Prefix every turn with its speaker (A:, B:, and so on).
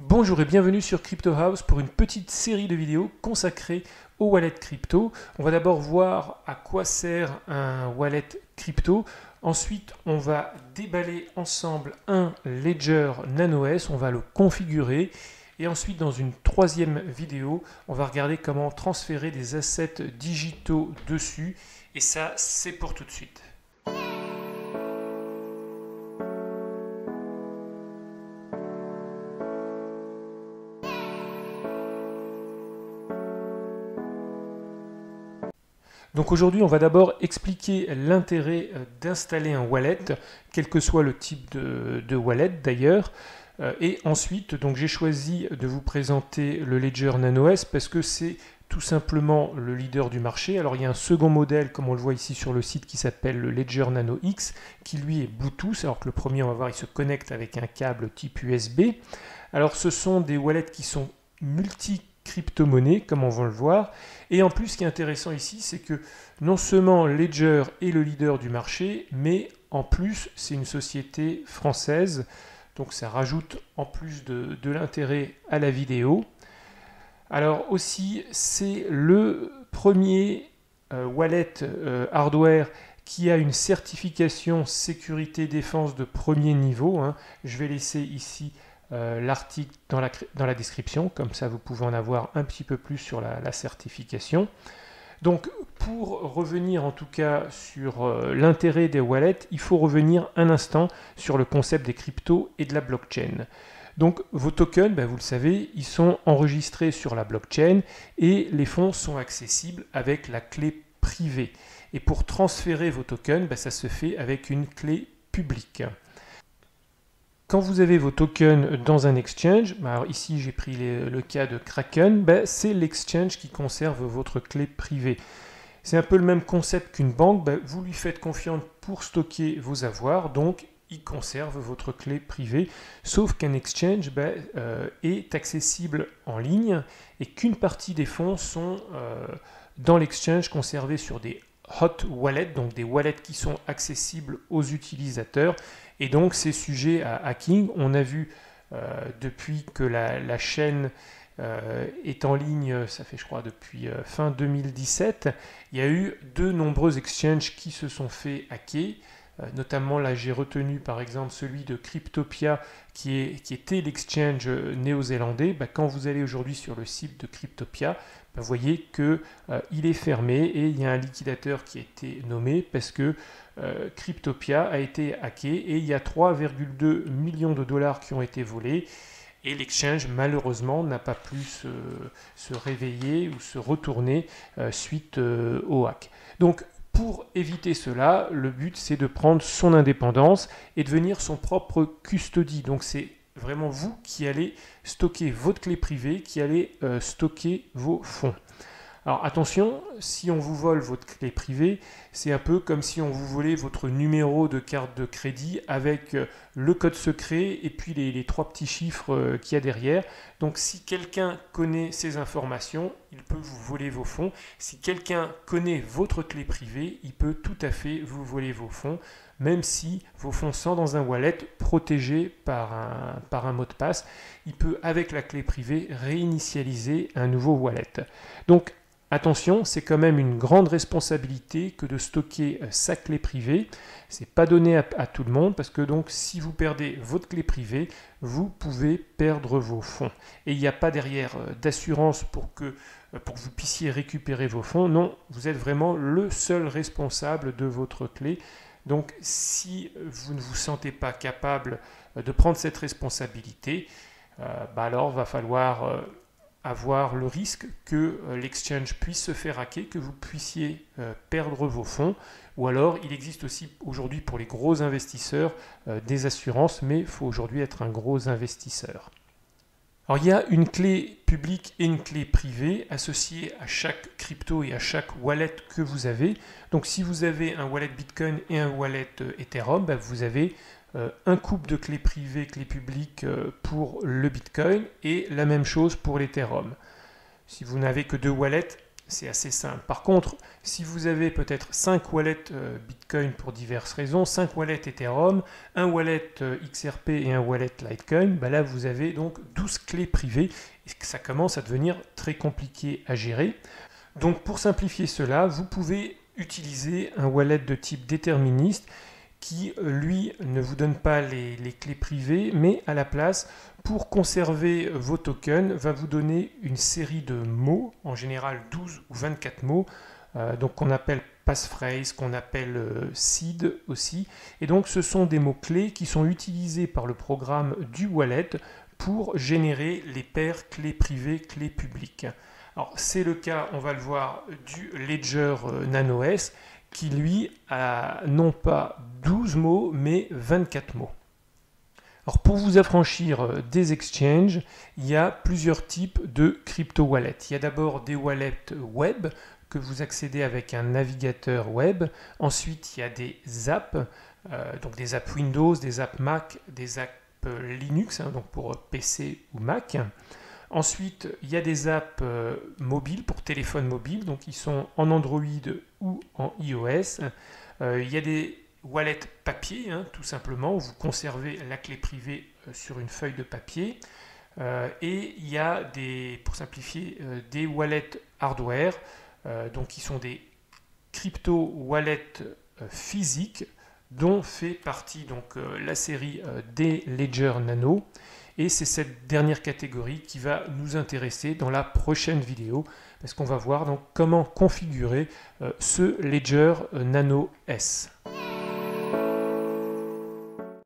A: Bonjour et bienvenue sur Crypto House pour une petite série de vidéos consacrées aux wallets crypto. On va d'abord voir à quoi sert un wallet crypto. Ensuite, on va déballer ensemble un Ledger Nano S, on va le configurer. Et ensuite, dans une troisième vidéo, on va regarder comment transférer des assets digitaux dessus. Et ça, c'est pour tout de suite. Donc aujourd'hui, on va d'abord expliquer l'intérêt d'installer un wallet, quel que soit le type de wallet d'ailleurs. Et ensuite, donc j'ai choisi de vous présenter le Ledger Nano S parce que c'est tout simplement le leader du marché. Alors il y a un second modèle, comme on le voit ici sur le site, qui s'appelle le Ledger Nano X, qui lui est Bluetooth, alors que le premier, on va voir, il se connecte avec un câble type USB. Alors ce sont des wallets qui sont multi-crypto-monnaies, comme on va le voir. Et en plus, ce qui est intéressant ici, c'est que non seulement Ledger est le leader du marché, mais en plus, c'est une société française. Donc ça rajoute en plus de l'intérêt à la vidéo. Alors aussi, c'est le premier wallet hardware qui a une certification sécurité défense de premier niveau. Je vais laisser ici l'article dans la description, comme ça vous pouvez en avoir un petit peu plus sur la certification. Donc pour revenir en tout cas sur l'intérêt des wallets, il faut revenir un instant sur le concept des cryptos et de la blockchain. Donc vos tokens, vous le savez, ils sont enregistrés sur la blockchain et les fonds sont accessibles avec la clé privée. Et pour transférer vos tokens, ça se fait avec une clé publique. Quand vous avez vos tokens dans un exchange, alors ici j'ai pris le cas de Kraken, c'est l'exchange qui conserve votre clé privée. C'est un peu le même concept qu'une banque, vous lui faites confiance pour stocker vos avoirs, donc il conserve votre clé privée, sauf qu'un exchange est accessible en ligne et qu'une partie des fonds sont dans l'exchange conservés sur des hot wallets, donc des wallets qui sont accessibles aux utilisateurs. Et donc c'est sujet à hacking. On a vu depuis que la chaîne est en ligne, ça fait je crois depuis fin 2017, il y a eu de nombreux exchanges qui se sont fait hacker. Notamment là j'ai retenu par exemple celui de Cryptopia qui était l'exchange néo-zélandais. Quand vous allez aujourd'hui sur le site de Cryptopia, vous voyez qu'il est fermé et il y a un liquidateur qui a été nommé parce que Cryptopia a été hacké et il y a 3,2 millions de dollars qui ont été volés et l'exchange malheureusement n'a pas pu se réveiller ou se retourner suite au hack. Donc pour éviter cela, le but c'est de prendre son indépendance et devenir son propre custody. Donc c'est vraiment vous qui allez stocker votre clé privée, qui allez stocker vos fonds. Alors attention, si on vous vole votre clé privée, c'est un peu comme si on vous volait votre numéro de carte de crédit avec le code secret et puis les trois petits chiffres qu'il y a derrière. Donc si quelqu'un connaît ces informations, il peut vous voler vos fonds. Si quelqu'un connaît votre clé privée, il peut tout à fait vous voler vos fonds, même si vos fonds sont dans un wallet protégé par un mot de passe. Il peut, avec la clé privée, réinitialiser un nouveau wallet. Donc attention, c'est quand même une grande responsabilité que de stocker sa clé privée. Ce n'est pas donné à tout le monde parce que donc si vous perdez votre clé privée, vous pouvez perdre vos fonds. Et il n'y a pas derrière d'assurance pour que vous puissiez récupérer vos fonds. Non, vous êtes vraiment le seul responsable de votre clé. Donc si vous ne vous sentez pas capable de prendre cette responsabilité, alors va falloir avoir le risque que l'exchange puisse se faire hacker, que vous puissiez perdre vos fonds, ou alors il existe aussi aujourd'hui pour les gros investisseurs des assurances, mais il faut aujourd'hui être un gros investisseur. Alors il y a une clé publique et une clé privée associée à chaque crypto et à chaque wallet que vous avez. Donc si vous avez un wallet Bitcoin et un wallet Ethereum, vous avez un couple de clés privées, clés publiques pour le Bitcoin et la même chose pour l'Ethereum. Si vous n'avez que deux wallets, c'est assez simple. Par contre, si vous avez peut-être 5 wallets Bitcoin pour diverses raisons, 5 wallets Ethereum, un wallet XRP et un wallet Litecoin, là vous avez donc 12 clés privées et ça commence à devenir très compliqué à gérer. Donc pour simplifier cela, vous pouvez utiliser un wallet de type déterministe qui, lui, ne vous donne pas les clés privées, mais à la place, pour conserver vos tokens, va vous donner une série de mots, en général 12 ou 24 mots, donc qu'on appelle passphrase, qu'on appelle seed aussi. Et donc ce sont des mots-clés qui sont utilisés par le programme du wallet pour générer les paires clés privées, clés publiques. Alors c'est le cas, on va le voir, du Ledger Nano S, qui lui a non pas 12 mots, mais 24 mots. Alors pour vous affranchir des exchanges, il y a plusieurs types de crypto-wallets. Il y a d'abord des wallets web, que vous accédez avec un navigateur web. Ensuite, il y a des apps, donc des apps Windows, des apps Mac, des apps Linux, donc pour PC ou Mac. Ensuite, il y a des apps mobiles pour téléphone mobile, donc ils sont en Android ou en iOS. Il y a des wallets papier, tout simplement, où vous conservez la clé privée sur une feuille de papier. Et il y a pour simplifier, des wallets hardware, donc qui sont des crypto wallets physiques, dont fait partie donc la série des Ledger Nano. Et c'est cette dernière catégorie qui va nous intéresser dans la prochaine vidéo, parce qu'on va voir donc comment configurer ce Ledger Nano S.